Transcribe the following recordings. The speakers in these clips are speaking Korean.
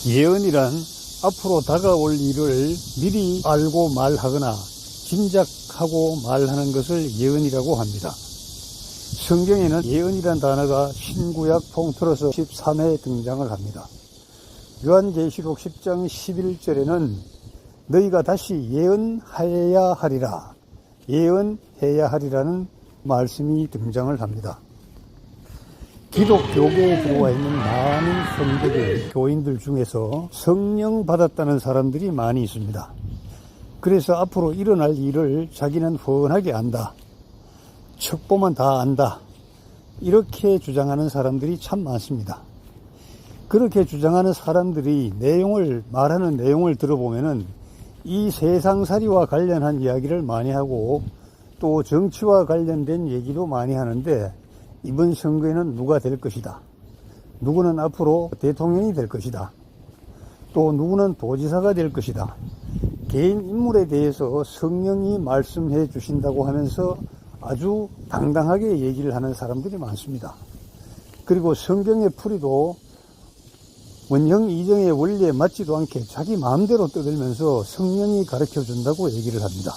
예언이란 앞으로 다가올 일을 미리 알고 말하거나 짐작하고 말하는 것을 예언이라고 합니다. 성경에는 예언이란 단어가 신구약 통틀어서 13회 등장을 합니다. 요한계시록 10장 11절에는 너희가 다시 예언하여야 하리라, 예언해야 하리라는 말씀이 등장을 합니다. 기독교계에 들어와 있는 많은 성도들, 교인들 중에서 성령 받았다는 사람들이 많이 있습니다. 그래서 앞으로 일어날 일을 자기는 훤하게 안다, 척보만 다 안다, 이렇게 주장하는 사람들이 참 많습니다. 그렇게 주장하는 사람들이 말하는 내용을 들어보면은 이 세상살이와 관련한 이야기를 많이 하고 또 정치와 관련된 얘기도 많이 하는데, 이번 선거에는 누가 될 것이다, 누구는 앞으로 대통령이 될 것이다, 또 누구는 도지사가 될 것이다, 개인 인물에 대해서 성령이 말씀해 주신다고 하면서 아주 당당하게 얘기를 하는 사람들이 많습니다. 그리고 성경의 풀이도 원형 이정의 원리에 맞지도 않게 자기 마음대로 떠들면서 성령이 가르쳐 준다고 얘기를 합니다.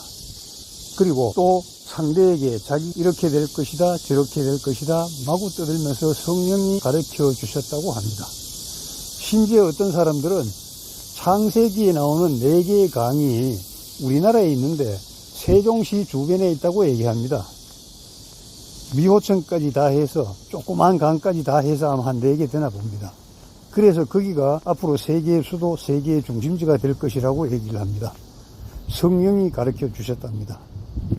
그리고 또 상대에게 자기 이렇게 될 것이다, 저렇게 될 것이다 마구 떠들면서 성령이 가르쳐 주셨다고 합니다. 심지어 어떤 사람들은 창세기에 나오는 4개의 강이 우리나라에 있는데 세종시 주변에 있다고 얘기합니다. 미호천까지 다 해서 조그만 강까지 다 해서 아마 한 4개 되나 봅니다. 그래서 거기가 앞으로 세계의 수도, 세계의 중심지가 될 것이라고 얘기를 합니다. 성령이 가르쳐 주셨답니다.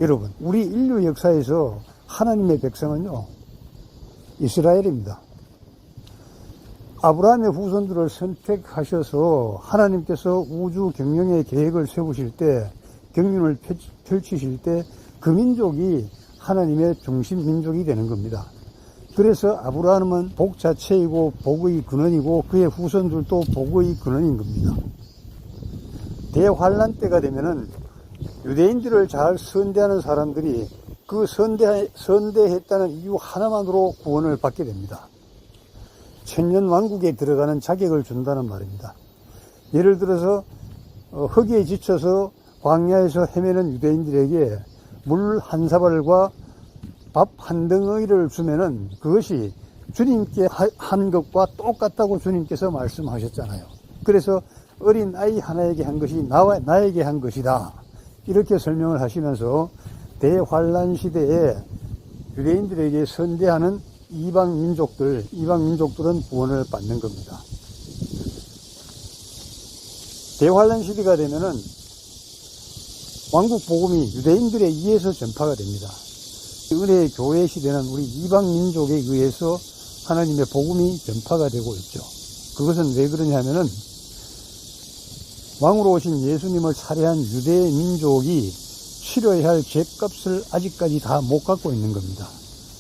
여러분, 우리 인류 역사에서 하나님의 백성은요, 이스라엘입니다. 아브라함의 후손들을 선택하셔서 하나님께서 우주 경영의 계획을 세우실 때, 경륜을 펼치실 때 그 민족이 하나님의 중심 민족이 되는 겁니다. 그래서 아브라함은 복 자체이고 복의 근원이고 그의 후손들도 복의 근원인 겁니다. 대환란 때가 되면은 유대인들을 잘 선대하는 사람들이 그 선대했다는 이유 하나만으로 구원을 받게 됩니다. 천년왕국에 들어가는 자격을 준다는 말입니다. 예를 들어서 허기에 지쳐서 광야에서 헤매는 유대인들에게 물 한 사발과 밥 한 덩어리를 주면은 그것이 주님께 한 것과 똑같다고 주님께서 말씀하셨잖아요. 그래서 어린 아이 하나에게 한 것이 나에게 한 것이다, 이렇게 설명을 하시면서 대환란 시대에 유대인들에게 선대하는 이방 민족들은 구원을 받는 겁니다. 대환란 시대가 되면은 왕국 복음이 유대인들에 의해서 전파가 됩니다. 은혜의 교회 시대는 우리 이방 민족에 의해서 하나님의 복음이 전파가 되고 있죠. 그것은 왜 그러냐면은 왕으로 오신 예수님을 살해한 유대 민족이 치러야 할 죄값을 아직까지 다 못 갖고 있는 겁니다.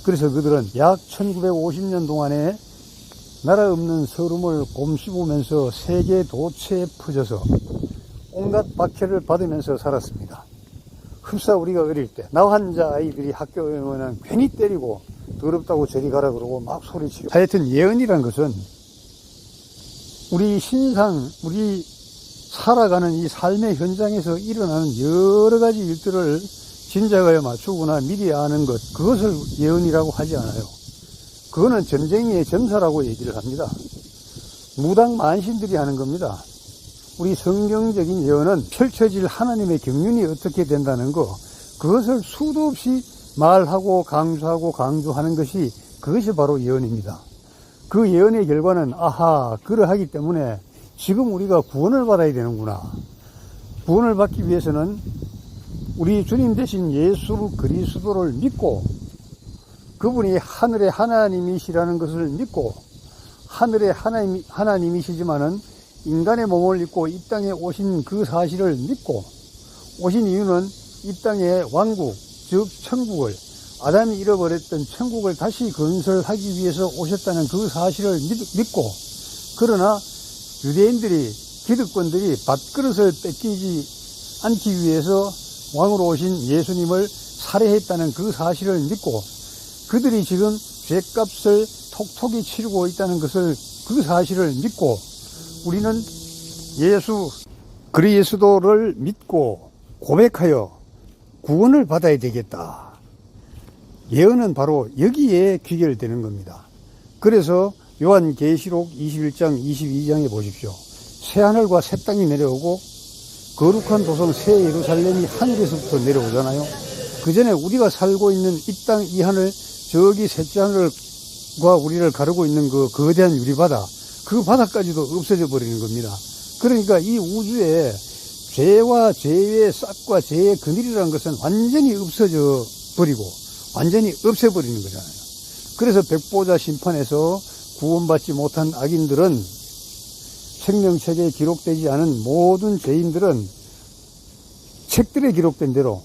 그래서 그들은 약 1950년 동안에 나라 없는 서름을 곰씹으면서 세계 도처에 퍼져서 온갖 박해를 받으면서 살았습니다. 흡사 우리가 어릴 때 나 환자 아이들이 학교에 오면 괜히 때리고 더럽다고 저리 가라 그러고 막 소리치고, 하여튼 예언이란 것은 우리 살아가는 이 삶의 현장에서 일어나는 여러 가지 일들을 진작에 맞추거나 미리 아는 것, 그것을 예언이라고 하지 않아요. 그거는 전쟁의 전사라고 얘기를 합니다. 무당 만신들이 하는 겁니다. 우리 성경적인 예언은 펼쳐질 하나님의 경륜이 어떻게 된다는 것, 그것을 수도 없이 말하고 강조하는 것이, 그것이 바로 예언입니다. 그 예언의 결과는 그러하기 때문에 지금 우리가 구원을 받아야 되는구나. 구원을 받기 위해서는 우리 주님 되신 예수 그리스도를 믿고, 그분이 하늘의 하나님이시라는 것을 믿고, 하늘의 하나님이시지만은 인간의 몸을 입고 이 땅에 오신 그 사실을 믿고, 오신 이유는 이 땅의 왕국, 즉 천국을, 아담이 잃어버렸던 천국을 다시 건설하기 위해서 오셨다는 그 사실을 믿고, 그러나 유대인들이, 기득권들이 밥그릇을 뺏기지 않기 위해서 왕으로 오신 예수님을 살해했다는 그 사실을 믿고, 그들이 지금 죄값을 톡톡히 치르고 있다는 것을, 그 사실을 믿고, 우리는 예수 그리스도를 믿고 고백하여 구원을 받아야 되겠다. 예언은 바로 여기에 귀결되는 겁니다. 그래서 요한계시록 21장 22장에 보십시오. 새하늘과 새 땅이 내려오고 거룩한 도성 새 예루살렘이 하늘에서부터 내려오잖아요. 그 전에 우리가 살고 있는 이 땅 이 하늘, 저기 셋째 하늘과 우리를 가르고 있는 그 거대한 유리바다, 그 바다까지도 없어져 버리는 겁니다. 그러니까 이 우주에 죄와 죄의 싹과 죄의 그늘이라는 것은 완전히 없어져 버리고 완전히 없애버리는 거잖아요. 그래서 백보자 심판에서 구원받지 못한 악인들은, 생명책에 기록되지 않은 모든 죄인들은 책들에 기록된 대로,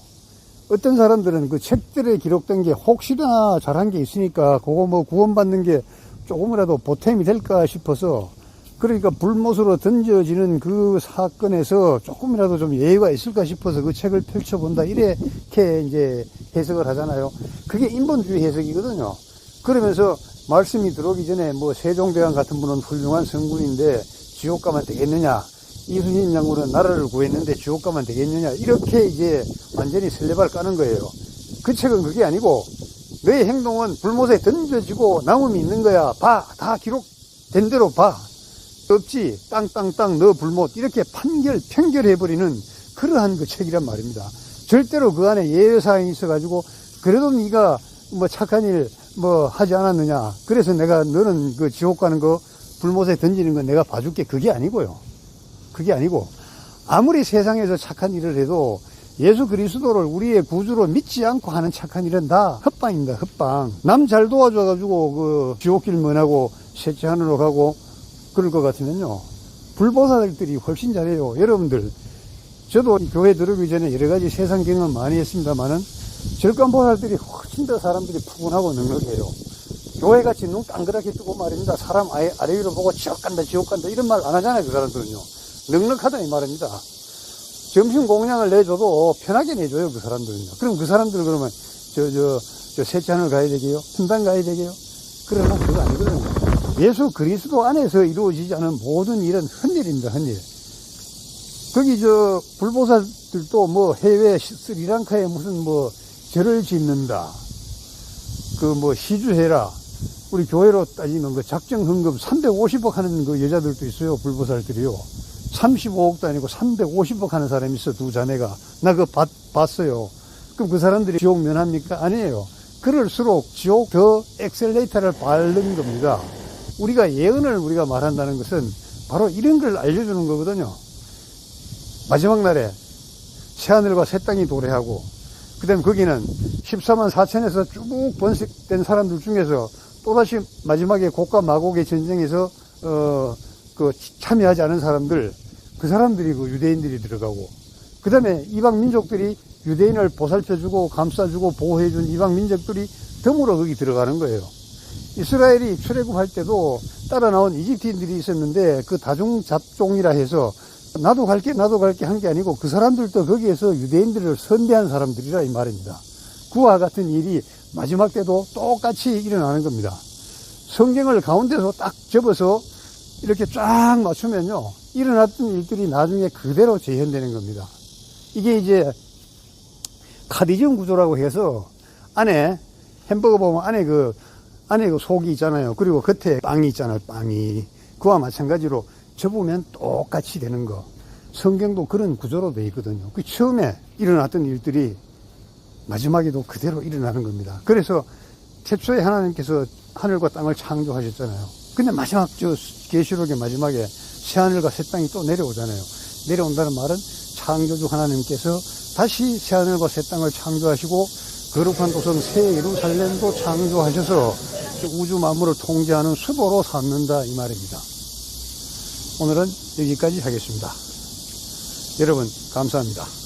어떤 사람들은 그 책들에 기록된 게 혹시나 잘한 게 있으니까 그거 뭐 구원받는 게 조금이라도 보탬이 될까 싶어서, 그러니까 불못으로 던져지는 그 사건에서 조금이라도 좀 예의가 있을까 싶어서 그 책을 펼쳐본다, 이렇게 이제 해석을 하잖아요. 그게 인본주의 해석이거든요. 그러면서 말씀이 들어오기 전에 뭐 세종대왕 같은 분은 훌륭한 성군인데 지옥 가면 되겠느냐, 이순신 장군은 나라를 구했는데 지옥 가면 되겠느냐, 이렇게 이제 완전히 설레발 까는 거예요. 그 책은 그게 아니고, 너의 행동은 불못에 던져지고 남음이 있는 거야. 봐, 다 기록된 대로 봐. 없지, 땅땅땅 너 불못, 이렇게 편결해버리는 그러한 그 책이란 말입니다. 절대로 그 안에 예외사항이 있어가지고 그래도 네가 뭐 착한 일 뭐 하지 않았느냐, 그래서 내가 너는 그 지옥 가는 거, 불못에 던지는 거 내가 봐줄게, 그게 아니고요. 그게 아니고, 아무리 세상에서 착한 일을 해도 예수 그리스도를 우리의 구주로 믿지 않고 하는 착한 일은 다 헛방입니다. 헛방. 남 잘 도와줘가지고 그 지옥길 면하고 셋째 하늘로 가고 그럴 것 같으면요, 불보살들이 훨씬 잘해요. 여러분들, 저도 교회 들어오기 전에 여러 가지 세상 경험 많이 했습니다만은 절간보살들이 훨씬 더 사람들이 푸근하고 넉넉해요. 교회같이 눈 깡그랗게 뜨고 말입니다. 사람 아래 위로 보고 지옥 간다 지옥 간다 이런 말 안 하잖아요. 그 사람들은요, 넉넉하다 이 말입니다. 점심 공양을 내줘도 편하게 내줘요, 그 사람들은요. 그럼 그 사람들은 그러면 저 셋째 하늘 가야 되게요, 분당 가야 되게요? 그러나 그거 아니거든요. 예수 그리스도 안에서 이루어지지 않은 모든 일은 헛일입니다, 헛일. 거기 불보살들도 뭐 해외 스리랑카에 무슨 뭐 절을 짓는다, 그 뭐 시주해라, 우리 교회로 따지면 그 작정 헌금 350억 하는 그 여자들도 있어요, 불보살들이요. 35억도 아니고 350억 하는 사람이 있어, 두 자매가. 나 그거 봤어요. 그럼 그 사람들이 지옥 면합니까? 아니에요. 그럴수록 지옥 더 엑셀레이터를 밟는 겁니다. 우리가 예언을 우리가 말한다는 것은 바로 이런 걸 알려주는 거거든요. 마지막 날에 새하늘과 새 땅이 도래하고, 그 다음에 거기는 14만 4천에서 쭉 번식된 사람들 중에서 또다시 마지막에 곡과 마곡의 전쟁에서 참여하지 않은 사람들, 그 사람들이 그 유대인들이 들어가고, 그 다음에 이방 민족들이 유대인을 보살펴주고 감싸주고 보호해준 이방 민족들이 덤으로 거기 들어가는 거예요. 이스라엘이 출애굽할 때도 따라 나온 이집트인들이 있었는데 그 다중잡종이라 해서 나도 갈게 한 게 아니고, 그 사람들도 거기에서 유대인들을 선대한 사람들이라 이 말입니다. 그와 같은 일이 마지막 때도 똑같이 일어나는 겁니다. 성경을 가운데서 딱 접어서 이렇게 쫙 맞추면요, 일어났던 일들이 나중에 그대로 재현되는 겁니다. 이게 이제 카디즘 구조라고 해서, 안에 햄버거 보면 안에 그 속이 있잖아요. 그리고 겉에 빵이 있잖아요, 빵이. 그와 마찬가지로 접으면 똑같이 되는 거. 성경도 그런 구조로 되어 있거든요. 그 처음에 일어났던 일들이 마지막에도 그대로 일어나는 겁니다. 그래서 태초에 하나님께서 하늘과 땅을 창조하셨잖아요. 근데 마지막 계시록의 마지막에 새하늘과 새 땅이 또 내려오잖아요. 내려온다는 말은 창조주 하나님께서 다시 새하늘과 새 땅을 창조하시고 거룩한 도성 새 예루살렘도 창조하셔서 우주 만물을 통제하는 수도로 삼는다 이 말입니다. 오늘은 여기까지 하겠습니다. 여러분 감사합니다.